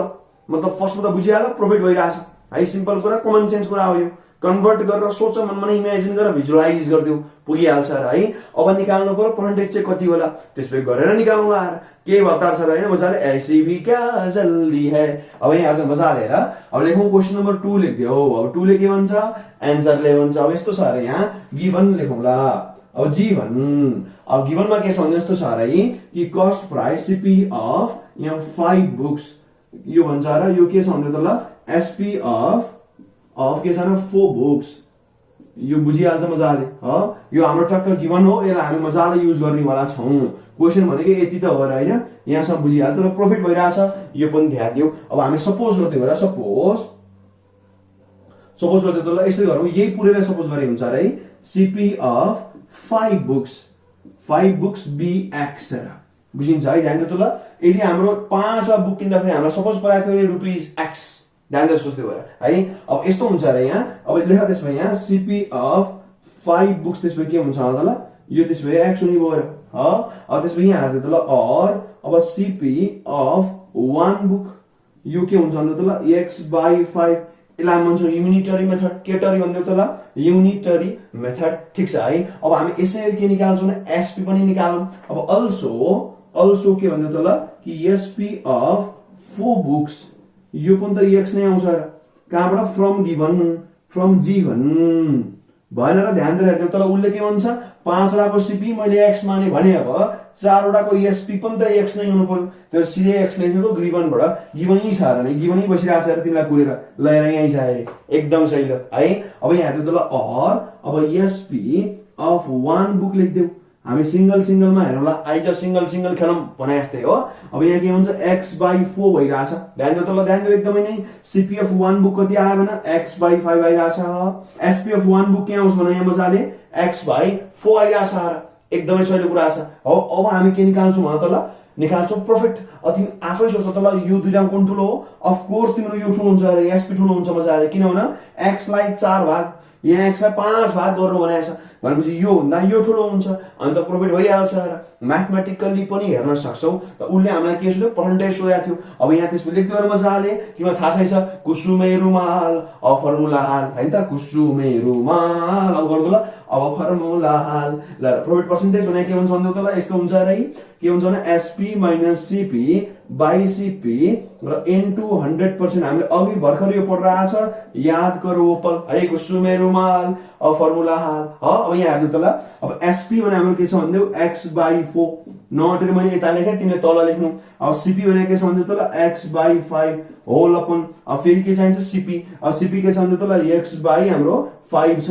मतलब फर्स्टमा त बुझिहाल्यो प्रॉफिट भइरहेछ है, सिम्पल कुरा, कमन सेन्स कुरा हो यो। कन्भर्ट गरेर सोच, मनमा इमेजिन गरेर भिजुअलाइज गरिदेऊ, पुगिहाल्छ र है। अब निकाल्नु पर्यो पर्सेन्टेज चाहिँ कति होला, त्यसपछि गरेर निकाल्नु आएर के हतार छ र हैन, मजाले ऐसी भी क्या जल्दी है। अब यहाँ हेर्दा मजाले हेर, अब लेखौँ क्वेशन नम्बर 2 लेख्दियौ। अब 2 ले के भन्छ, एन्सरले भन्छ। अब यस्तो छ अरे यहाँ गिभन लेखौँला। अब गिभन, अब गिभनमा के छ भने यस्तो छ अरे कि कस्ट प्राइस सीपी अफ यहाँ 5 बुक्स, यो भन्छ र यो के छ भने त ल एसपी अफ के छ न 4 बुक्स, यो बुझिहाल्छ मजाले हो। यो हाम्रो टक्क गिभन हो, यसलाई हामी मजाले युज गर्नेवाला छौँ। क्वेशन भनेको यति त हो र हैन, यहाँसम्म बुझिहाल्छ र प्रॉफिट भइरहेछ, यो पनि ध्यान दिऊ। अब हामी सपोज गर्दै गएर, सपोज गर्दै त ल यसै गरौँ, यही पुरैलाई सपोज गरे हुन्छ रे, CP of 5 books be x बुझिन्छ है। ध्यान दिऊ त ल, यदि हाम्रो 5 वटा बुक किन्दा फेरि हामीलाई सपोज पराएको थियो रुपीज एक्स, ध्यान दिएर सोच्दै गएर है। अब यस्तो हुन्छ र यहाँ, अब लेख त्यसमा यहाँ सीपी अफ 5 बुक्स, त्यसमा के हुन्छ त ल, यो त्यसमा एक्स हुने भयो र हो। अब त्यसमा यहाँ हाल्दै त ल, और अब सीपी अफ 1 बुक, यो के हुन्छ त ल x/5, यसलाई हामी भन्छौँ युनिटरी मेथड के टरी भन्दै त ल युनिटरी मेथड ठीक छ है अब हामी यसै के निकाल्छौँ भने एसपी पनि निकालौँ अब अल्सो के भन्दै त ल कि एसपी अफ 4 बुक्स यो पनि त एक्स नै आउँछ र कहाँबाट फ्रम गिभन भएन र ध्यान दिएर हेर्नु तर उसले के भन्छ 5 वटाको सीपी मैले एक्स माने भने अब 4 वटाको एसपी पनि त एक्स नै हुनु पर्यो त्यो सिधै एक्स लेखेको गिभनबाट गिभनै छ र नि गिभनै बसिरहेको छ र तिमीलाई कुरेर लिएर यहीँ छ अरे एकदम सही ल है अब यहाँ हेर्नु त ल अर अब एसपी अफ 1 बुक लेख्देऊ हामी सिंगलमा हेरौँला आइज सिंगल खेलौँ भने जस्तै हो अब यहाँ के हुन्छ x/4 भइरहेछ ध्यान दियो एकदमै नै cpf 1 बुक कति आयो भने x/5 आइरहेछ spf 1 बुक के आउँछ भने यहाँ मजाले x/4 आइरहेछ एकदमै सही कुरा छ हो अब हामी के निकाल्छौँ भने त ल निकाल्छौँ प्रॉफिट तिमी आफै सोच त ल यो दुईटा कुन ठुलो हो अफ कोर्स तिम्रो यो ठुलो हुन्छ अरे sp ठुलो हुन्छ मजाले किनभने x लाई 4 भाग यहाँ x लाई 5 भाग गर्नु भनेको छ भनेपछि यो भन्दा यो ठुलो हुन्छ अनि त प्रोफिट भइहाल्छ र म्याथमेटिकली पनि हेर्न सक्छौ र उले हामीलाई के सोध्यो पर्सेन्टेज सोधेको थियो अब यहाँ त्यसमा लेख्दियो मजाले तिमीलाई थाहा छ कुसुमे रुमाल अब फर्मुला हाल हैन त कुसुमे रुमाल अब गर्दो ल अब फर्मुला हाल ल प्रोफिट पर्सेन्टेज भने के हुन्छ भन्दै त ल यस्तो हुन्छ रे के हुन्छ भने SP minus CP by CP र इन्टु 100% हामीले अघि भर्खर यो पढिरहेछ याद गरौ पल है कुसुमे रुमाल अब फर्मुला हाल अब यहाँ हेर्नु त ल अब एसपी भने हाम्रो के छ भन्दै x/4 नोटेर मैले यता लेखे तिमीले तल लेख्नु अब सीपी भने के छ भन्दै त ल x/5 होल अपन अब फेरि के चाहिन्छ सीपी अब सीपी के छ भन्दै त ल x/ हाम्रो 5 छ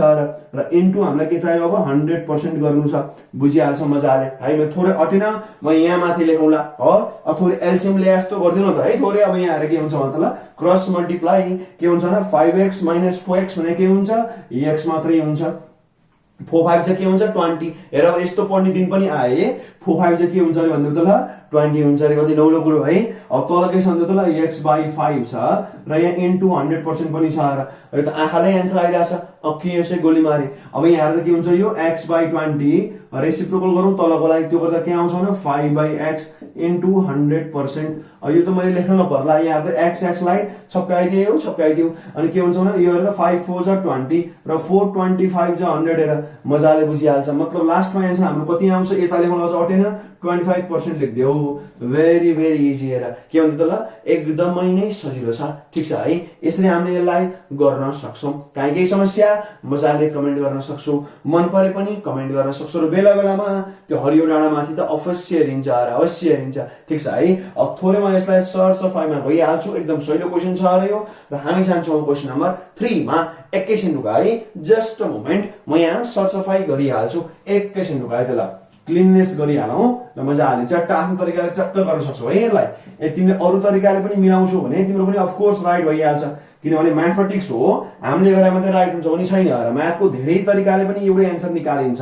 र इन्टु हामीलाई के चाहियो अब 100% गर्नु छ बुझिहाल्छ मजाले है म थोरै अटेन म यहाँ माथि लेखौँला हो थोरै एलसीएम ले जस्तो गर्दिनु त है थोरै अब यहाँ आएर के हुन्छ भन्दा ल क्रस मल्टिप्लाई के हुन्छ भने 5x - 4x भने के हुन्छ x मात्रै हुन्छ 4 5 चाहिँ के हुन्छ 20 हेर अब यस्तो पढ्ने दिन पनि आए 4 5 चाहिँ के हुन्छ अरे भन्नु त ल 20 हुन्छ अरे कति नौलो कुरो है अब तल के छ भन्दा त ल x/5 छ र यहाँ इन्टु 100% पनि छ र यो त आँखाले एन्सर आइरहेछ अब के यसै गोली मारे अब यहाँ हेर्दा के हुन्छ यो x/20 रेसिप्रोकल गरौँ तलको लागि त्यो गर्दा के आउँछ भने 5/x इन्टु 100% यो त मैले लेख्न नपर्ला यहाँ हेर्दा x लाई छप्काइदियो अनि के हुन्छ भने यो हेर्दा 5 4 जा 20 र 4 25 जा 100 हेर मजाले बुझिहाल्छ मतलब लास्टमा एन्सर हाम्रो कति आउँछ यता लेख्न अझ अटेन 25% लेख्दियौ भेरी इजी हेर के भन्छ त ल एकदमै नै सजिलो छ ठीक छ है यसरी हामीले यसलाई गर्न सक्छौं काहीँ केही समस्या मजाले कमेन्ट गर्न सक्छौ मन परे पनि कमेन्ट गर्न सक्छौ र बेला बेलामा त्यो हरियो डाँडा माथि त अवश्य हेरिन्छ ठीक छ है अब थोरै म यसलाई सर्च सफाइमा गइहाल्छु एकदम सजिलो क्वेशन छ र यो र हामी जान्छौँ क्वेशन नम्बर 3 मा एकैछिन रुकाई जस्ट अ मोमेन्ट म यहाँ सर्च सफाइ गरिहाल्छु एकैछिन रुकाई त ल क्लिननेस गरिहालौं र मजाले चट्ट आफ्नो तरिकाले चट्ट गर्न सक्छौ है यसलाई तिमीले अरु तरिकाले पनि मिलाउँछौ भने तिम्रो पनि अफ कोर्स राइट भइहाल्छ किनभने म्याथमेटिक्स हो हामीले गरेर मात्रै राइट हुन्छ भने छैन र म्याथको धेरै तरिकाले पनि एउटै एन्सर निकालिन्छ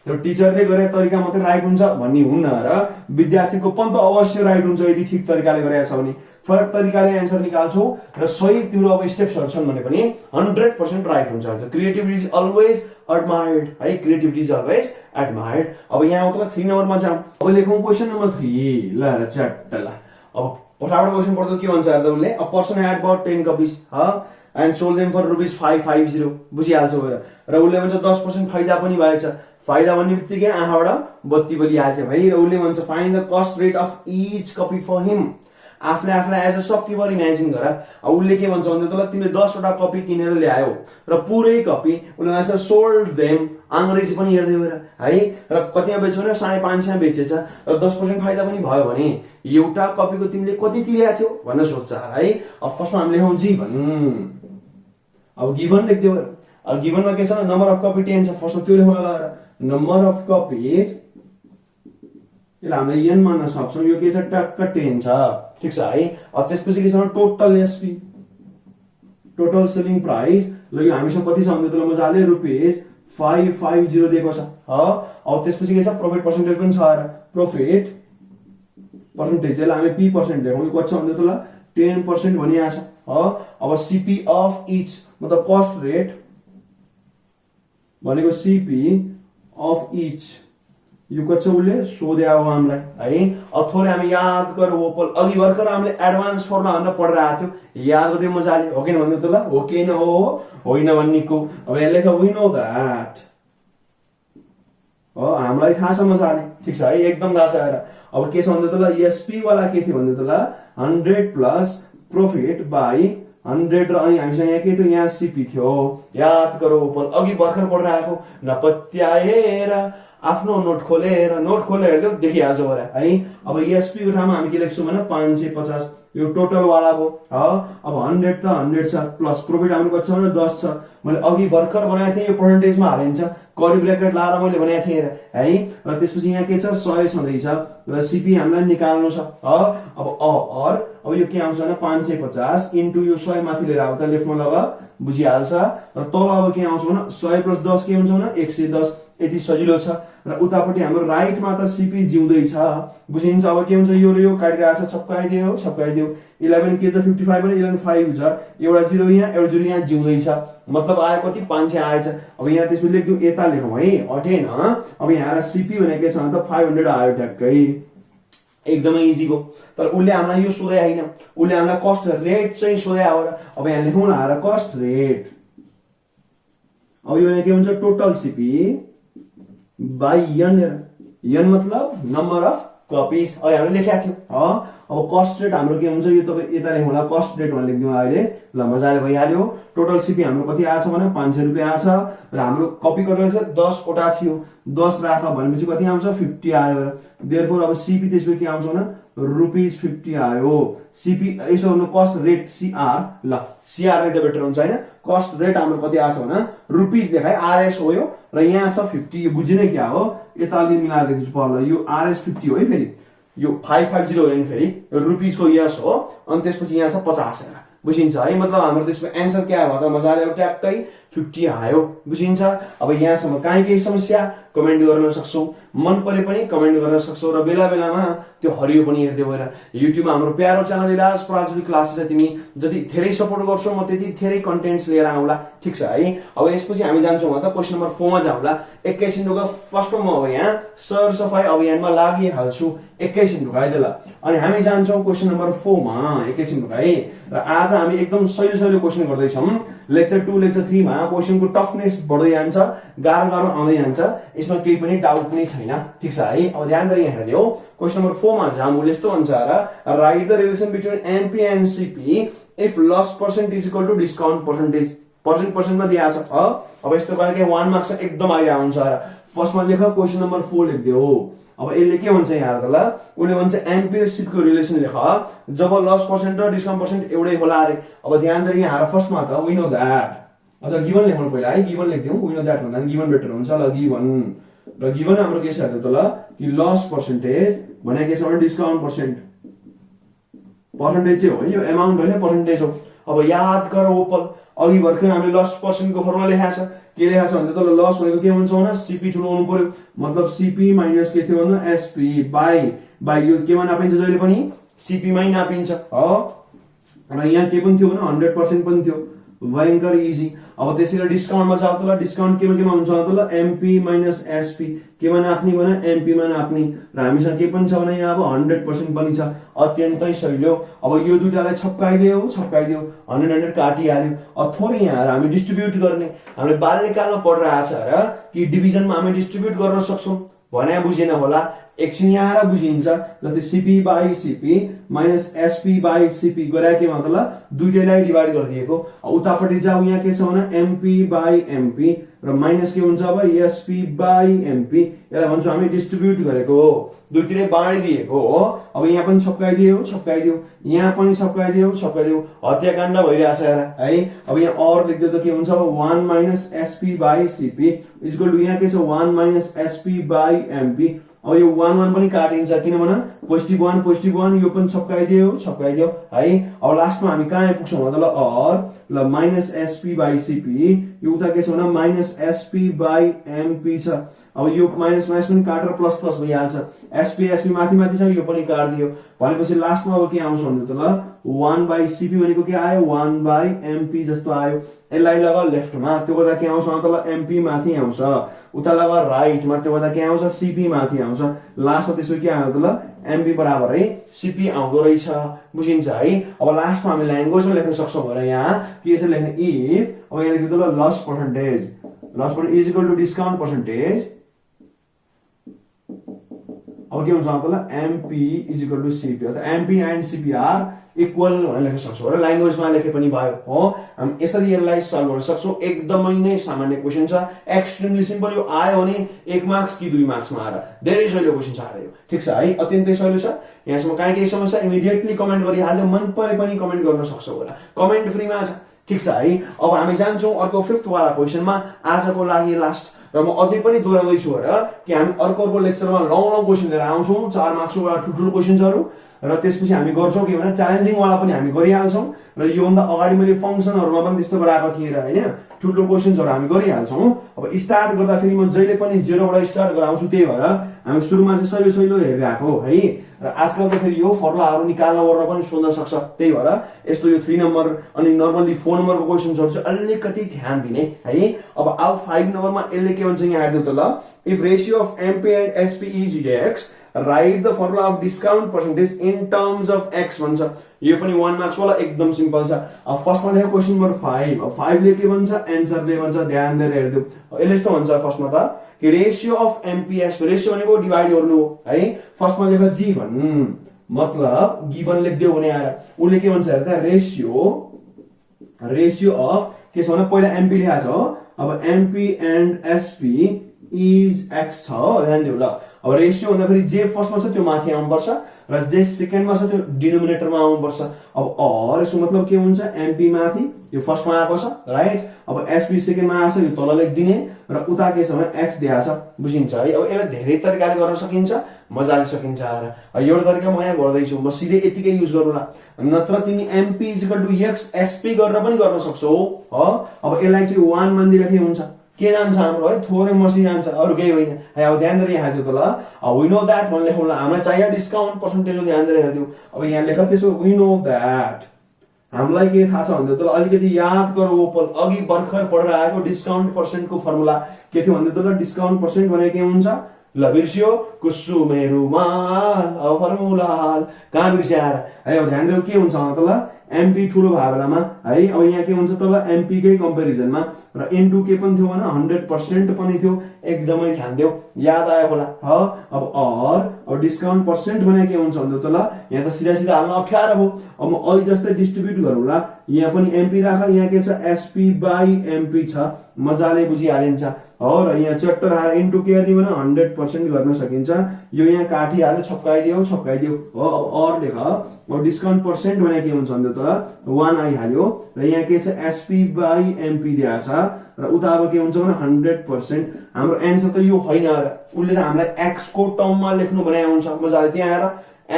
त्यो टिचरले गरेको तरिका मात्रै राइट हुन्छ भन्ने हुन्न र विद्यार्थीको पनि त अवश्य राइट हुन्छ यदि ठीक तरिकाले गरेछ भने फरक तरिकाले एन्सर निकाल्छौ र सही तिम्रो अब स्टेप्सहरु छन् भने पनि 100% राइट हुन्छ क्रिएटिभिटी इज अलवेज admired है क्रिएटिभिटी इज अलवेज admired अब यहाँ उतला 3 नम्बरमा जाऊ अब लेखौं क्वेशन नम्बर 3 ल र चट्ट ल अब फटाफट क्वेशन पढ्दै के भन्छ हेर्दा उले a person had bought 10 copies and sold them for ₹550 बुझिहाल्छौ र उले भन्छ 10% फाइदा पनि भएछ फाइदा भन्ने बित्तिकै आँखाबाट बत्ती बलिहाल्छ भाइ र उले भन्छ find the cost rate of each copy for him आफूलाई एज अ शपकीपर इमेजिन गर अब उसले के भन्छ भन्दा तल तिमीले 10 वटा कपी किनेर ल्यायौ र पुरै कपी उसले भन्छ सोल्ड देम अंग्रेजी पनि हेर्दै भएर है र कतिमा बेच्यो भने 550 मा बेचेछ र 10% फाइदा पनि भयो भने एउटा कपीको तिमीले कति तिरेको थियो भन्न सोध्छ है अब फर्स्टमा हामीले लेखौं जीवन अब गिभन लेख्दियौ अब गिभनमा के छ नम्बर अफ कपी 10 छ फर्स्टमा त्यो लेख्नु होला नम्बर अफ कपीज यसलाई हामीले n मान्न सक्छौं यो के छ टक्क 10 छ ठीक छ है अब त्यसपछि के छ total SP total selling price ल यो हामीसँग कति छ भन्दा त मजाले ₹550 दिएको छ अब त्यसपछि के छ प्रॉफिट पर्सेन्टेज पनि छ र प्रॉफिट पर्सेन्टेज यसलाई हामी p% लेखौं यो कति छ भन्दा त 10% भनिया छ अब सीपी अफ इच मतलब कस्ट रेट भनेको सीपी अफ इच यो कच्चा उसले सोध्या हो हामीलाई है। अब थोरै हामी याद गरौँ ओपल अघि भर्खर हामीले एडभान्स फर्मुला भनेर पढेर आएको थियो, याद गरिदियो मजाले, हो कि भन्नु त ल, हो कि होइन भन्नेको। अब यहाँ लेख वी नो दैट, हामीलाई थाहा छ मजाले, ठिक छ है, एकदम थाहा छ। हेर अब के छ भन्दा त ल एसपी वाला के थियो भन्दा त ल 100 प्लस प्रॉफिट बाई 100 र अनि हामीसँग यहाँ के थियो, यहाँ सीपी थियो, याद गरौ ओपल अघि भर्खर पढेर आएको। नपत्याएर आफ्नो नोट खोलेर हेर्दै देखिहाल्छ होला है। अब एसपी को ठाउँमा हामी के लेख्छौँ भने 550, यो टोटल वाला भयो। अब 100 त 100 छ प्लस प्रॉफिट हाम्रो कति छ भने 10 छ। मैले अघि भर्खर बनाएको थिएँ, यो पर्सेन्टेजमा हालिन्छ, कर्ली ब्र्याकेट लाएर मैले बनाएको थिएँ है। र त्यसपछि यहाँ के छ 100 छँदैछ र सीपी हामीलाई निकाल्नु छ। अब यो के आउँछ भने 550 इन्टु यो 100 माथि लिएर आउँदा लेफ्टमा लगा बुझिहाल्छ। र तल अब के आउँछ भने 100 प्लस 10 के हुन्छ भने 110, यति सजिलो छ। र उतापट्टि हाम्रो राइटमा त सीपी जिउँदैछ, बुझिन्छ। अब के हुन्छ, यो र यो काटिरहेको छ, छप्काइदियो 11 के छ 55 भने 11 5 छ, एउटा 0 यहाँ एउटा 0 यहाँ जिउँदैछ, मतलब आयो कति 500 आएछ। अब यहाँ त्यसपछि लेख्दिउँ, यता लेखौँ है, अटेन। अब यहाँ सीपी भनेको के छ भने त 500 आयो ट्याक्कै, एकदमै इजी गो। तर उसले हामीलाई यो सोधे होइन, उसले हामीलाई कस्ट रेट चाहिँ सोधे हो। अब यहाँ लेखौँ न कस्ट रेट। अब यो यहाँ के हुन्छ टोटल सीपी बाई एन मतलब नम्बर अफ कपिज, अब हामीले लेखेको थियौँ। अब कस्ट रेट हाम्रो के हुन्छ, यो तपाईँ यता लेखौँला कस्ट रेट भनेर लेखिदिउँ अहिले, ल मजाले भइहाल्यो। टोटल सीपी हाम्रो कति आएछ भने 500 रुपियाँ आएछ र हाम्रो कपी कति थियो 10 वटा थियो, 10 राख भनेपछि कति आउँछ 50 आयो। देयरफोर अब सीपी त्यसपछि के आउँछ भने ₹50 आयो। सीपी यसो गर्नु कस्ट रेट सीआर, ल सीआर लेख्दा बेटर हुन्छ हैन। कस्ट रेट हाम्रो कति आछ भने रुपीज लेखाइ आरएस हो यो, र यहाँ छ 50, यो बुझिनै क्या हो, यताले मिलाएर लेख्छु पर्ला, यो आरएस 50 हो है। फेरि यो 550 होइन, फेरि यो रुपीज को यस हो, अनि त्यसपछि यहाँ छ 50 बुझिन्छ है। मतलब हाम्रो त्यसको एन्सर के आयो त मजाले ट्याक्कै 50 आयो, बुझिन्छ। अब यहाँसम्म काहीँ केही समस्या कमेन्ट गर्न सक्छौ, मन परे पनि कमेन्ट गर्न सक्छौ, र बेला बेलामा त्यो हरियो पनि हेर्दै गएर युट्युबमा हाम्रो प्यारो च्यानल इलाज पराजुली क्लासेस तिमी जति धेरै सपोर्ट गर्छौ म त्यति धेरै कन्टेन्ट्स लिएर आउँला, ठिक छ है। अब यसपछि हामी जान्छौँ त क्वेशन नम्बर 4 मा जाउँला। एकैछिन ढुका फर्स्टमा म अब यहाँ सरसफाई अभियानमा लागिहाल्छु, एकैछिन ढुका है त ल। अनि हामी जान्छौँ क्वेशन नम्बर 4 मा, एकैछिन ढुका है। र आज हामी एकदम सजिलो क्वेशन गर्दैछौँ। लेक्चर 2 लेक्चर 3 मा क्वेशनको टफनेस बढ्दै जान्छ, गाह्रो आउँदै जान्छ, यसमा केही पनि डाउट पनि छैन, ठिक छ है। अब ध्यान गरी यहाँ हेर्दियौ, क्वेशन नम्बर 4 मा जाम उसले यस्तो भन्छ र write the relation between MP and CP if loss percent is equal to discount percentage. पर्सेन्टमा दिएको छ। अब यस्तो गरेको 1 मार्क्स एकदम आइरहेको हुन्छ। फर्स्टमा लेख क्वेशन नम्बर 4 लेख्दियो। अब यसले के भन्छ यहाँ त ल, उसले भन्छ एमपी र सीपी को रिलेसन लेख जब लस पर्सेन्ट र डिस्काउन्ट पर्सेन्ट एउटै होला अरे। अब ध्यान गरी यहाँ फर्स्टमा त वी नो दैट, अब गिवन लेख्नु पहिला है, गिवन लेख्दिउँ, वी नो दैट भन्दा गिवन बेटर हुन्छ। ल गिवन, र गिवन हाम्रो के छ त ल कि लस पर्सेन्टेज भने के छ भने डिस्काउन्ट पर्सेन्टेज चाहिँ हो, यो एमाउन्ट होइन पर्सेन्टेज हो। अब याद गर ओपल अघि भर्खर हामीले लस पर्सेन्टको फर्मुला लेखाएको छ, के लेखाएको छ भन्दा त लस भनेको के हुन्छ भने सीपी ठुलो हुनु पर्यो, मतलब सीपी माइनस के थियो भन्दा एसपी बाई यो केमा नापिन्छ जहिले पनि सीपी मै नापिन्छ हो। र यहाँ के पनि थियो भने 100% पनि थियो, भयंकर इजी। अब त्यसैले डिस्काउन्टमा जाऊ त ल, डिस्काउन्ट केमा हुन्छ त ल एमपी माइनस एसपी, केमा नाप्ने भने एमपी मा नाप्ने, र हामीसँग के पनि छ भने यहाँ अब 100% पनि छ, अत्यन्तै सजिलो। अब यो दुईटालाई छप्काइदियो 100 काटिहाल्यो। अब थोरै यहाँ हामी डिस्ट्रिब्युट गर्ने, हामीले बाल्यकालमा पढेर आछ र कि डिभिजनमा हामी डिस्ट्रिब्युट गर्न सक्छौं भने बुझेन होला, एकछिन यहाँ आएर बुझिन्छ। जस्तै CP by CP minus SP by CP गरे के मतलब दुईटैलाई डिभाइड गरिदिएको। उतापट्टि जाऊ, यहाँ के छ भने एमपी बाई एमपी र माइनस के हुन्छ अब एसपी बाई एमपी, यसलाई भन्छौँ हामी डिस्ट्रिब्युट गरेको हो, दुईटै बाँडिदिएको हो। अब यहाँ पनि छप्काइदियो, यहाँ पनि छप्काइदियो, हत्याकाण्ड भइरहेछ है। अब यहाँ और लेख्दियो त के हुन्छ अब 1 minus SP by CP equal to यहाँ के छ 1 माइनस एसपी बाई एमपी। अब यो 1 पनि काटिन्छ किनभने पोजिटिभ 1 यो पनि छप्काइदियो है। अब लास्टमा हामी कहाँ आइपुग्छौँ भन्दा ल और ल माइनस एसपी बाई सीपी, यो उता के छ भने माइनस एसपी बाई एमपी छ। अब यो माइनस माइनस पनि काटेर प्लस प्लस भइहाल्छ एसपी एसपी माथि माथि छ यो पनि काट्दियो भनेपछि लास्टमा अब के आउँछ भन्दा त ल 1/cp भनेको के आयो 1/mp जस्तो आयो यसलाई लगा लेफ्टमा त्यो गर्दा के आउँछ त ल mp माथि आउँछ उता लगा राइटमा त्यो गर्दा के आउँछ cp माथि आउँछ लास्टमा त्यसो के आयो त ल mp बराबर है cp आउँदो रहेछ बुझिन्छ है अब लास्टमा हामी ल्याङ्ग्वेजमा लेख्न सक्छौं भने यहाँ के छ लेख्ने इफ अब यहाँ लेख्दिनु त ल loss percentage is equal to discount percentage अब के हुन्छ त ल mp is equal to cp अथवा mp and cp are equal भनेर लेख्न सक्छौं र ल्याङ्ग्वेजमा लेखे पनि भयो हो हामी यसरी यसलाई सल्भ गर्न सक्छौं एकदमै नै सामान्य क्वेशन छ एक्सट्रिमली सिम्पल यो आयो भने 1 मार्क्स कि 2 मार्क्समा आएर धेरै सजिलो क्वेशन छ आयो ठीक छ है अत्यन्तै सजिलो छ यहाँसम्म केही समस्या इमिडिएटली कमेन्ट गरिहाल्दै मन परे पनि कमेन्ट गर्न सक्छौ होला कमेन्ट फ्रीमा छ ठीक छ है अब हामी जान्छौं अर्को 5th वाला क्वेशनमा आजको लागि लास्ट र म अझै पनि दोहोऱ्याउँदै छु कि हामी अर्को लेक्चरमा लङ क्वेशन लिएर आउँछौं 4 मार्क्सको वाला ठुल्ठुलो क्वेशनहरु र त्यसपछि हामी गर्छौं के भने च्यालेन्जिङ वाला पनि हामी गरिहाल्छौं र यो भन्दा अगाडि मैले फंक्सनहरुमा पनि त्यस्तो गराएको थिए र हैन ठुल्ठुलो क्वेशनहरु हामी गरिहाल्छौं अब स्टार्ट गर्दा फेरि म जहिले पनि 0 बाट स्टार्ट गराउँछु त्यही भएर हामी सुरुमा चाहिँ सहिलो हेरिराको है र आजकल त फेरि यो फर्मुलाहरु निकाल्न गर्न पनि सोध्न सक्छ त्यही भएर यस्तो यो 3 नम्बर अनि नर्मली 4 नम्बरको क्वेशनहरु चाहिँ अलिकति ध्यान दिने है अब आउ 5 नम्बरमा यसले के भन्छ यहाँ हेर्नु त ल if ratio of mp and sp is x write the formula of discount percentage in terms of x भन्छ यो पनि 1 मार्क्स वाला एकदम सिम्पल छ अब फर्स्टमा लेख्यो क्वेशन नम्बर 5 अब 5 ले के भन्छ आन्सरले भन्छ ध्यान दिएर हेर्दियौ यसले यस्तो भन्छ फर्स्टमा त कि रेशियो अफ mps रेशियो भनेको डिवाइड गर्नु हो है फर्स्टमा लेख जीवन मतलब गिवन लेख्दियौ भने आएर उले के भन्छ हेर्दा रेशियो अफ के छ भने पहिला mp लेखा छ अब mp and sp is x छ ध्यान दियौ ल अब रेशियो भन्दा फेरि जे फर्स्टमा छ त्यो माथि आउनु पर्छ र जे सेकेन्डमा छ त्यो डिनोमिनेटरमा आउनु पर्छ अब और यसको मतलब के हुन्छ mp माथि यो फर्स्टमा आएको छ राइट अब sp सेकेन्डमा आछ यो तल लेख्दिने र उता के छ भने x दिया छ बुझिन्छ है अब यसलाई धेरै तरिकाले गर्न सकिन्छ मजाले सकिन्छ र यो तरिका म यहाँ गर्दै छु म सिधै यतिकै युज गरौँला नत्र तिमी mp x sp गरेर पनि गर्न सक्छौ हो अब यसलाई चाहिँ 1 मान्दिराखे हुन्छ के जान्छ हाम्रो है थोरै मसी जान्छ अरु केही होइन है अब ध्यान दिएर यहाँ हेर्दियौ त ल वी नो दैट भन्ने लेखौँला हामीलाई चाहियो डिस्काउन्ट पर्सेन्टेज ध्यान दिएर हेर्दियौ अब यहाँ लेख त्यसो वी नो दैट हामीलाई के थाहा छ भन्दै त अलिकति याद गरौ ओपल अघि भर्खर पढेर आएको डिस्काउन्ट पर्सेन्टको फर्मुला के थियो भन्दै त डिस्काउन्ट पर्सेन्ट भने के हुन्छ ल बिर्सियो कुसु मेरो माल अब फर्मुला कहाँ बिर्स्याएर है अब ध्यान दिनु के हुन्छ त ल mp ठुलो भएको बेलामा है अब यहाँ के हुन्छ त ल mp कै कम्पेरिजनमा र इन्टु के पनि थियो भने 100% पनि थियो एकदमै ध्यान देऊ याद आयो होला ह अब डिस्काउन्ट पर्सेन्ट भने के हुन्छ भन्दा त ल यहाँ त सिधा सिधा हाल्न अप्ठ्यारो भयो अब म अहिले जस्तै डिस्ट्रिब्युट गरौँला यहाँ पनि mp राख यहाँ के छ sp/mp छ मजाले बुझिहालिन्छ हो र यहाँ चट्टर हालेर इन्टु के गर्ने भने 100% गर्न सकिन्छ यो यहाँ काटी हाल्यो छपकाइदियो हो अब और लेख अब डिस्काउन्ट पर्सेन्ट भने के हुन्छ भन्दा त 1 आइहाल्यो र यहाँ के छ sp/mp दिया छ र उता अब के हुन्छ भने 100% हाम्रो एन्सर त यो होइन उले त हामीलाई x को टर्ममा लेख्नु भने हुन्छ मजाले त्यहाँ आएर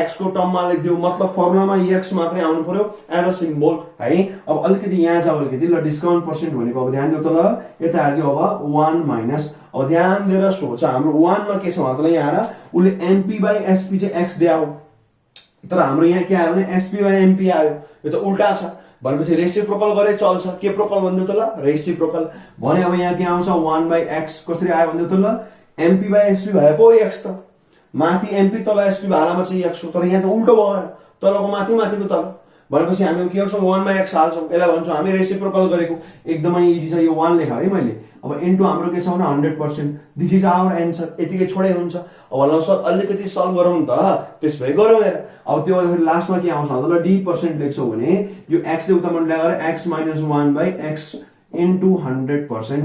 x को टर्ममा लेख्दियो मतलब फर्मुलामा x मात्रै आउनु पर्यो एज अ सिम्बल है अब अलिकति यहाँ छ अलिकति ल डिस्काउन्ट पर्सेन्ट भनेको अब ध्यान दियो त ल यता हेर्दियो अब 1 माइनस अब ध्यान दिएर सोच हाम्रो 1 मा के छ भन्दा ल यहाँ आएर उले mp/sp चाहिँ x दिया हो तर हाम्रो यहाँ के आयो भने sp/mp आयो यो त उल्टा छ भनेपछि रेसिप्रोकल गरे चल्छ के प्रोकल भन्दियो त ल रेसिप्रोकल भने अब यहाँ के आउँछ 1/x कसरी आयो भन्दियो त ल mp/sp भए पो x त माथि mp तल sp भालामा चाहिँ x हो तर यहाँ त उल्टो भयो तलको माथि माथिको तल भनेपछि हामी के गर्छौं 1/x हाल्छौं यसलाई भन्छौं हामी रेसिप्रोकल गरेको एकदमै इजी छ यो 1 लेखा है मैले अब इन्टु हाम्रो के छ भने 100% दिस इज आवर आन्सर यतिकै छोडे हुन्छ अब ल सर अलिकति सल्भ गरौँ त त्यसभए गरौँ हेर अब त्यो फेरि लास्टमा के आउँछ भन्दा d% लेख्छौ भने यो x ले उता मल्टिप्लाई गरेर x - 1/x इन्टु 100%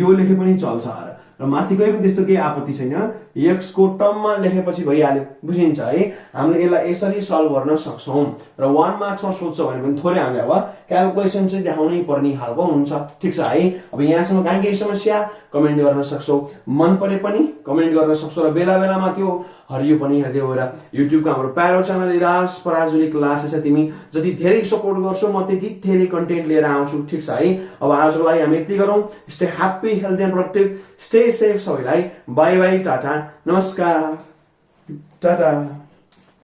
यो लेखे पनि चल्छ र माथिकै पनि त्यस्तो केही आपत्ति छैन x को टर्ममा लेखेपछि भइहाल्यो बुझिन्छ है हामीले यसलाई यसरी सल्भ गर्न सक्छौं र 1 मार्क्समा सोध्छ भने पनि थोरै हामीले अब क्याल्कुलेसन चाहिँ देखाउनै पर्ने खालको हुन्छ ठीक छ है अब यहाँसम्म केही समस्या कमेन्ट गर्न सक्छौ मन परे पनि कमेन्ट गर्न सक्छौ र बेला बेलामा त्यो हरियो पनि हेर्दै हो र युट्युबको हाम्रो प्यारो च्यानल इराज पराजुली क्लासेस तिमी जति धेरै सपोर्ट गर्छौ म त्यति धेरै कन्टेन्ट लिएर आउँछु ठीक छ है। अब आजको लागि हामी यति गरौँ। Stay happy healthy and productive stay safe सबैलाई बाई बाई टाटा नमस्कार टाटा।